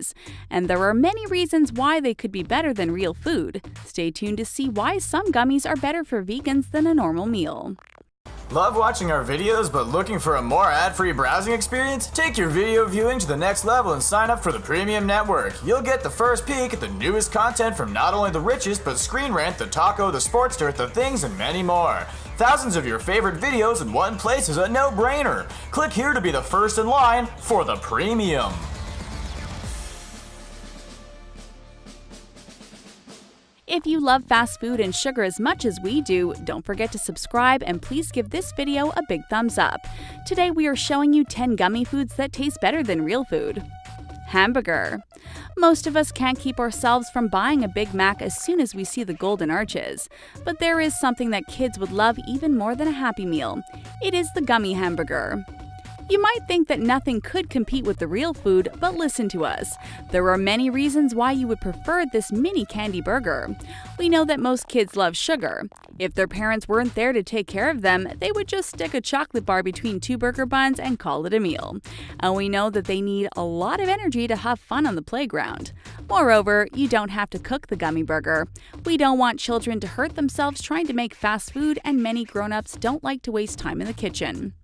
gummies. And there are many reasons why they could be better than real food. Stay tuned to see why some gummies are better for vegans than a normal meal. Love watching our videos but looking for a more ad-free browsing experience? Take your video viewing to the next level and sign up for the Premium Network. You'll get the first peek at the newest content from not only the richest, but Screen Rant, The Taco, The Sportster, The Things, and many more. Thousands of your favorite videos in one place is a no-brainer. Click here to be the first in line for the Premium. If you love fast food and sugar as much as we do, don't forget to subscribe and please give this video a big thumbs up. Today we are showing you 10 gummy foods that taste better than real food. Hamburger. Most of us can't keep ourselves from buying a Big Mac as soon as we see the golden arches. But there is something that kids would love even more than a Happy Meal. It is the gummy hamburger. You might think that nothing could compete with the real food, but listen to us. There are many reasons why you would prefer this mini candy burger. We know that most kids love sugar. If their parents weren't there to take care of them, they would just stick a chocolate bar between 2 burger buns and call it a meal. And we know that they need a lot of energy to have fun on the playground. Moreover, you don't have to cook the gummy burger. We don't want children to hurt themselves trying to make fast food, and many grown-ups don't like to waste time in the kitchen.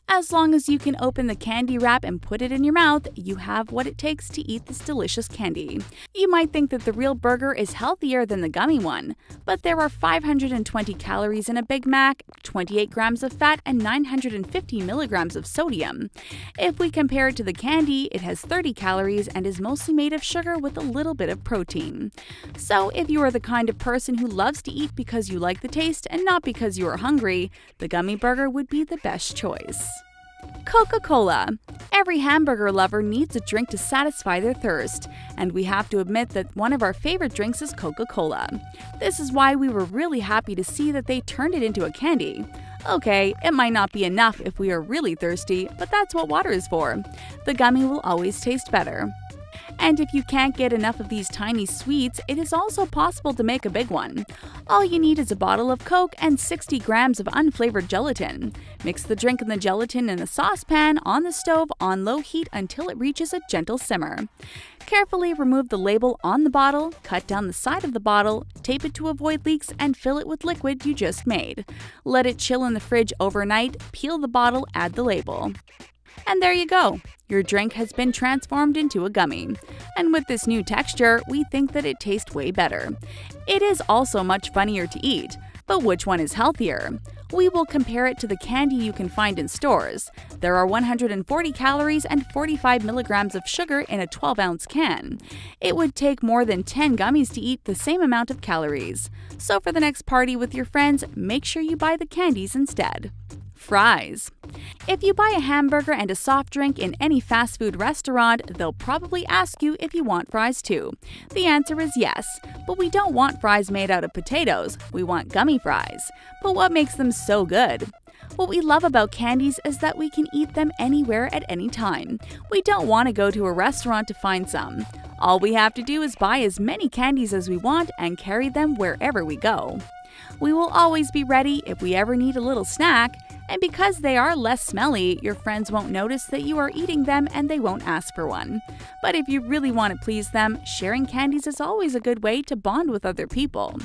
As long as you can open the candy wrap and put it in your mouth, you have what it takes to eat this delicious candy. You might think that the real burger is healthier than the gummy one, but there are 520 calories in a Big Mac, 28 grams of fat, and 950 milligrams of sodium. If we compare it to the candy, it has 30 calories and is mostly made of sugar with a little bit of protein. So if you are the kind of person who loves to eat because you like the taste and not because you are hungry, the gummy burger would be the best choice. Coca-Cola. Every hamburger lover needs a drink to satisfy their thirst, and we have to admit that one of our favorite drinks is Coca-Cola. This is why we were really happy to see that they turned it into a candy. Okay, it might not be enough if we are really thirsty, but that's what water is for. The gummy will always taste better. And if you can't get enough of these tiny sweets, it is also possible to make a big one. All you need is a bottle of Coke and 60 grams of unflavored gelatin. Mix the drink and the gelatin in a saucepan on the stove on low heat until it reaches a gentle simmer. Carefully remove the label on the bottle, cut down the side of the bottle, tape it to avoid leaks, and fill it with liquid you just made. Let it chill in the fridge overnight, peel the bottle, add the label. And there you go! Your drink has been transformed into a gummy. And with this new texture, we think that it tastes way better. It is also much funnier to eat. But which one is healthier? We will compare it to the candy you can find in stores. There are 140 calories and 45 milligrams of sugar in a 12-ounce can. It would take more than 10 gummies to eat the same amount of calories. So for the next party with your friends, make sure you buy the candies instead. Fries. If you buy a hamburger and a soft drink in any fast food restaurant, they'll probably ask you if you want fries too. The answer is yes, but we don't want fries made out of potatoes, we want gummy fries. But what makes them so good? What we love about candies is that we can eat them anywhere at any time. We don't want to go to a restaurant to find some. All we have to do is buy as many candies as we want and carry them wherever we go. We will always be ready if we ever need a little snack, and because they are less smelly, your friends won't notice that you are eating them and they won't ask for one. But if you really want to please them, sharing candies is always a good way to bond with other people.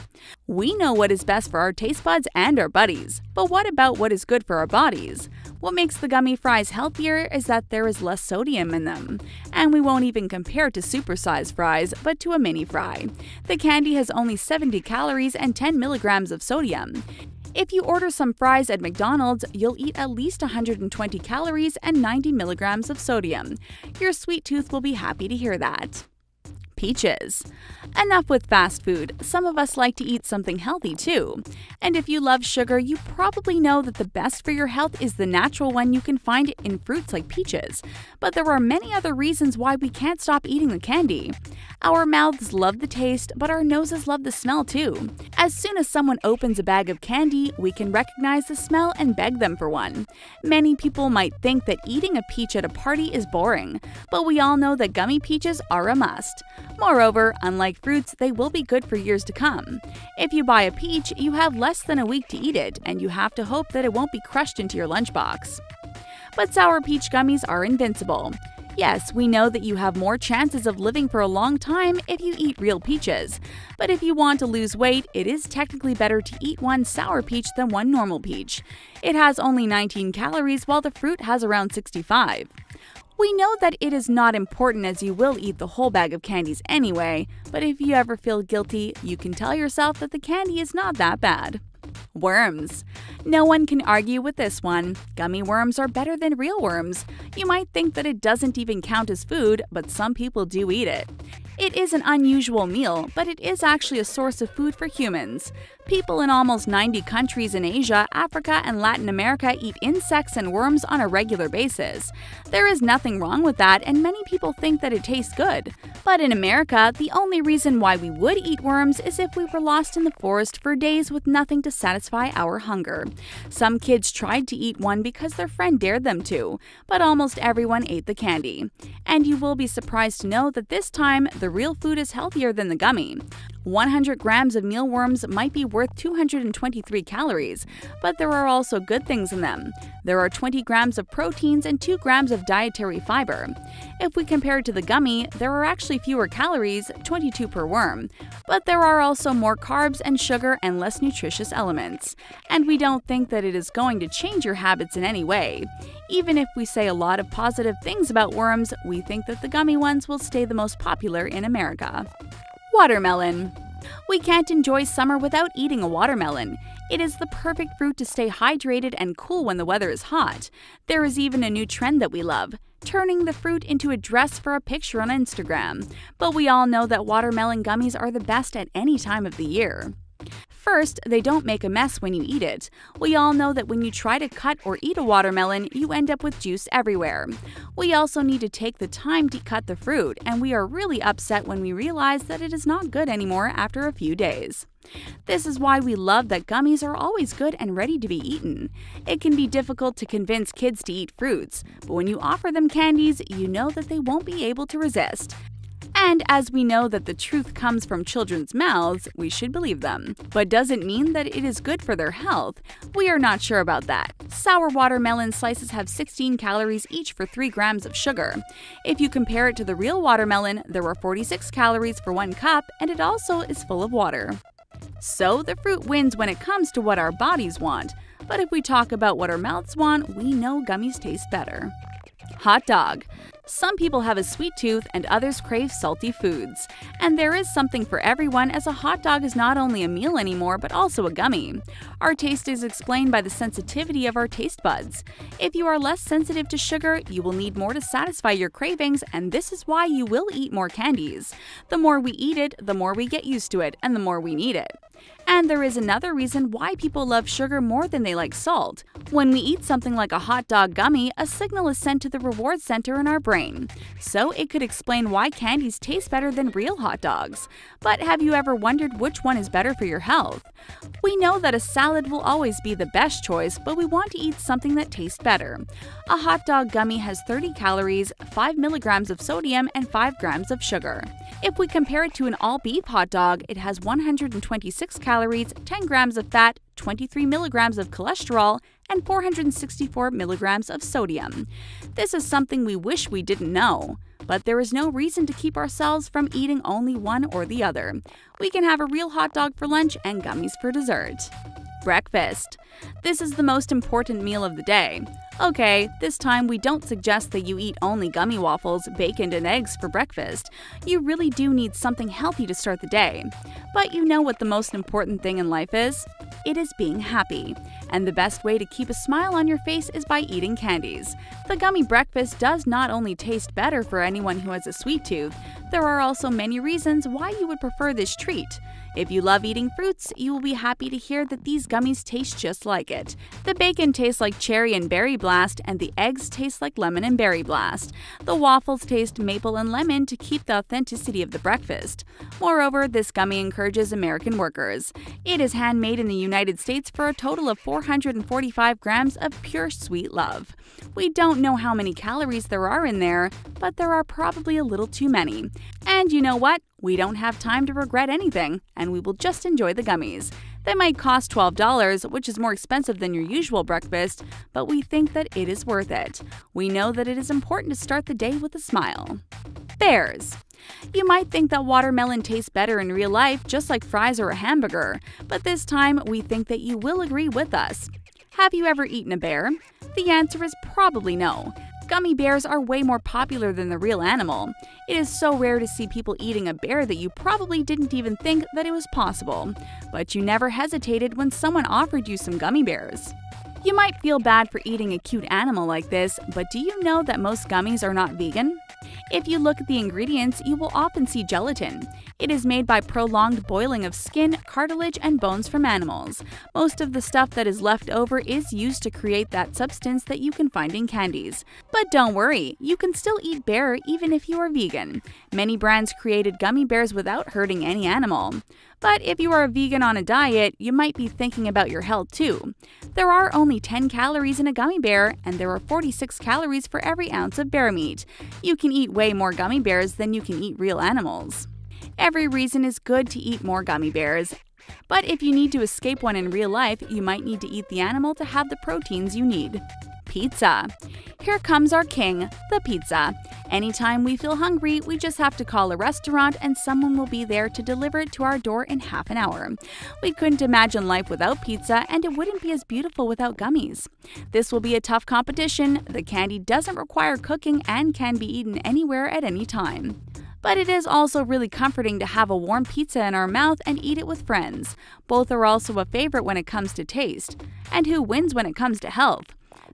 We know what is best for our taste buds and our buddies, but what about what is good for our bodies? What makes the gummy fries healthier is that there is less sodium in them. And we won't even compare to supersized fries, but to a mini fry. The candy has only 70 calories and 10 milligrams of sodium. If you order some fries at McDonald's, you'll eat at least 120 calories and 90 milligrams of sodium. Your sweet tooth will be happy to hear that. Peaches. Enough with fast food. Some of us like to eat something healthy too. And if you love sugar, you probably know that the best for your health is the natural one you can find in fruits like peaches. But there are many other reasons why we can't stop eating the candy. Our mouths love the taste, but our noses love the smell too. As soon as someone opens a bag of candy, we can recognize the smell and beg them for one. Many people might think that eating a peach at a party is boring, but we all know that gummy peaches are a must. Moreover, unlike fruits, they will be good for years to come. If you buy a peach, you have less than a week to eat it, and you have to hope that it won't be crushed into your lunchbox. But sour peach gummies are invincible. Yes, we know that you have more chances of living for a long time if you eat real peaches. But if you want to lose weight, it is technically better to eat one sour peach than one normal peach. It has only 19 calories while the fruit has around 65. We know that it is not important as you will eat the whole bag of candies anyway, but if you ever feel guilty, you can tell yourself that the candy is not that bad. Worms. No one can argue with this one. Gummy worms are better than real worms. You might think that it doesn't even count as food, but some people do eat it. It is an unusual meal, but it is actually a source of food for humans. People in almost 90 countries in Asia, Africa, and Latin America eat insects and worms on a regular basis. There is nothing wrong with that, and many people think that it tastes good. But in America, the only reason why we would eat worms is if we were lost in the forest for days with nothing to satisfy our hunger. Some kids tried to eat one because their friend dared them to, but almost everyone ate the candy. And you will be surprised to know that this time, the real food is healthier than the gummy. 100 grams of mealworms might be worth 223 calories, but there are also good things in them. There are 20 grams of proteins and 2 grams of dietary fiber. If we compare it to the gummy, there are actually fewer calories, 22 per worm, but there are also more carbs and sugar and less nutritious elements. And we don't think that it is going to change your habits in any way. Even if we say a lot of positive things about worms, we think that the gummy ones will stay the most popular in America. Watermelon. We can't enjoy summer without eating a watermelon. It is the perfect fruit to stay hydrated and cool when the weather is hot. There is even a new trend that we love, turning the fruit into a dress for a picture on Instagram. But we all know that watermelon gummies are the best at any time of the year. First, they don't make a mess when you eat it. We all know that when you try to cut or eat a watermelon, you end up with juice everywhere. We also need to take the time to cut the fruit, and we are really upset when we realize that it is not good anymore after a few days. This is why we love that gummies are always good and ready to be eaten. It can be difficult to convince kids to eat fruits, but when you offer them candies, you know that they won't be able to resist. And as we know that the truth comes from children's mouths, we should believe them. But does it mean that it is good for their health? We are not sure about that. Sour watermelon slices have 16 calories each for 3 grams of sugar. If you compare it to the real watermelon, there are 46 calories for 1 cup, and it also is full of water. So the fruit wins when it comes to what our bodies want. But if we talk about what our mouths want, we know gummies taste better. Hot dog. Some people have a sweet tooth and others crave salty foods. And there is something for everyone, as a hot dog is not only a meal anymore but also a gummy. Our taste is explained by the sensitivity of our taste buds. If you are less sensitive to sugar, you will need more to satisfy your cravings, and this is why you will eat more candies. The more we eat it, the more we get used to it, and the more we need it. And there is another reason why people love sugar more than they like salt. When we eat something like a hot dog gummy, a signal is sent to the reward center in our brain. So it could explain why candies taste better than real hot dogs. But have you ever wondered which one is better for your health? We know that a salad will always be the best choice, but we want to eat something that tastes better. A hot dog gummy has 30 calories, 5 milligrams of sodium, and 5 grams of sugar. If we compare it to an all-beef hot dog, it has 126 calories, 10 grams of fat, 23 milligrams of cholesterol, and 464 milligrams of sodium. This is something we wish we didn't know. But there is no reason to keep ourselves from eating only one or the other. We can have a real hot dog for lunch and gummies for dessert. Breakfast. This is the most important meal of the day. Okay, this time we don't suggest that you eat only gummy waffles, bacon, and eggs for breakfast. You really do need something healthy to start the day. But you know what the most important thing in life is? It is being happy. And the best way to keep a smile on your face is by eating candies. The gummy breakfast does not only taste better for anyone who has a sweet tooth, there are also many reasons why you would prefer this treat. If you love eating fruits, you will be happy to hear that these gummies taste just like it. The bacon tastes like cherry and berry blast, and the eggs taste like lemon and berry blast. The waffles taste maple and lemon to keep the authenticity of the breakfast. Moreover, this gummy encourages American workers. It is handmade in the United States for a total of 445 grams of pure sweet love. We don't know how many calories there are in there, but there are probably a little too many. And you know what? We don't have time to regret anything, and we will just enjoy the gummies. They might cost $12, which is more expensive than your usual breakfast, but we think that it is worth it. We know that it is important to start the day with a smile. Bears. You might think that watermelon tastes better in real life, just like fries or a hamburger, but this time we think that you will agree with us. Have you ever eaten a bear? The answer is probably no. Gummy bears are way more popular than the real animal. It is so rare to see people eating a bear that you probably didn't even think that it was possible. But you never hesitated when someone offered you some gummy bears. You might feel bad for eating a cute animal like this, but do you know that most gummies are not vegan? If you look at the ingredients, you will often see gelatin. It is made by prolonged boiling of skin, cartilage, and bones from animals. Most of the stuff that is left over is used to create that substance that you can find in candies. But don't worry, you can still eat bear even if you are vegan. Many brands created gummy bears without hurting any animal. But if you are a vegan on a diet, you might be thinking about your health too. There are only 10 calories in a gummy bear, and there are 46 calories for every ounce of bear meat. You can eat way more gummy bears than you can eat real animals. Every reason is good to eat more gummy bears. But if you need to escape one in real life, you might need to eat the animal to have the proteins you need. Pizza. Here comes our king, the pizza. Anytime we feel hungry, we just have to call a restaurant and someone will be there to deliver it to our door in half an hour. We couldn't imagine life without pizza, and it wouldn't be as beautiful without gummies. This will be a tough competition. The candy doesn't require cooking and can be eaten anywhere at any time. But it is also really comforting to have a warm pizza in our mouth and eat it with friends. Both are also a favorite when it comes to taste. And who wins when it comes to health?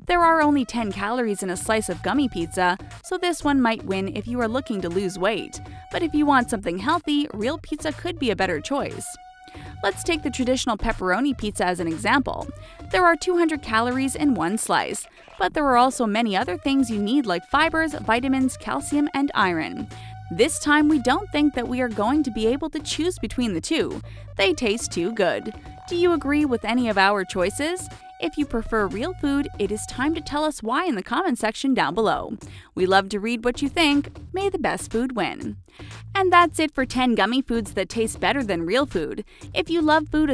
There are only 10 calories in a slice of gummy pizza, so this one might win if you are looking to lose weight. But if you want something healthy, real pizza could be a better choice. Let's take the traditional pepperoni pizza as an example. There are 200 calories in one slice, but there are also many other things you need like fibers, vitamins, calcium, and iron. This time we don't think that we are going to be able to choose between the two. They taste too good. Do you agree with any of our choices? If you prefer real food, it is time to tell us why in the comment section down below. We love to read what you think. May the best food win. And that's it for 10 gummy foods that taste better than real food. If you love food as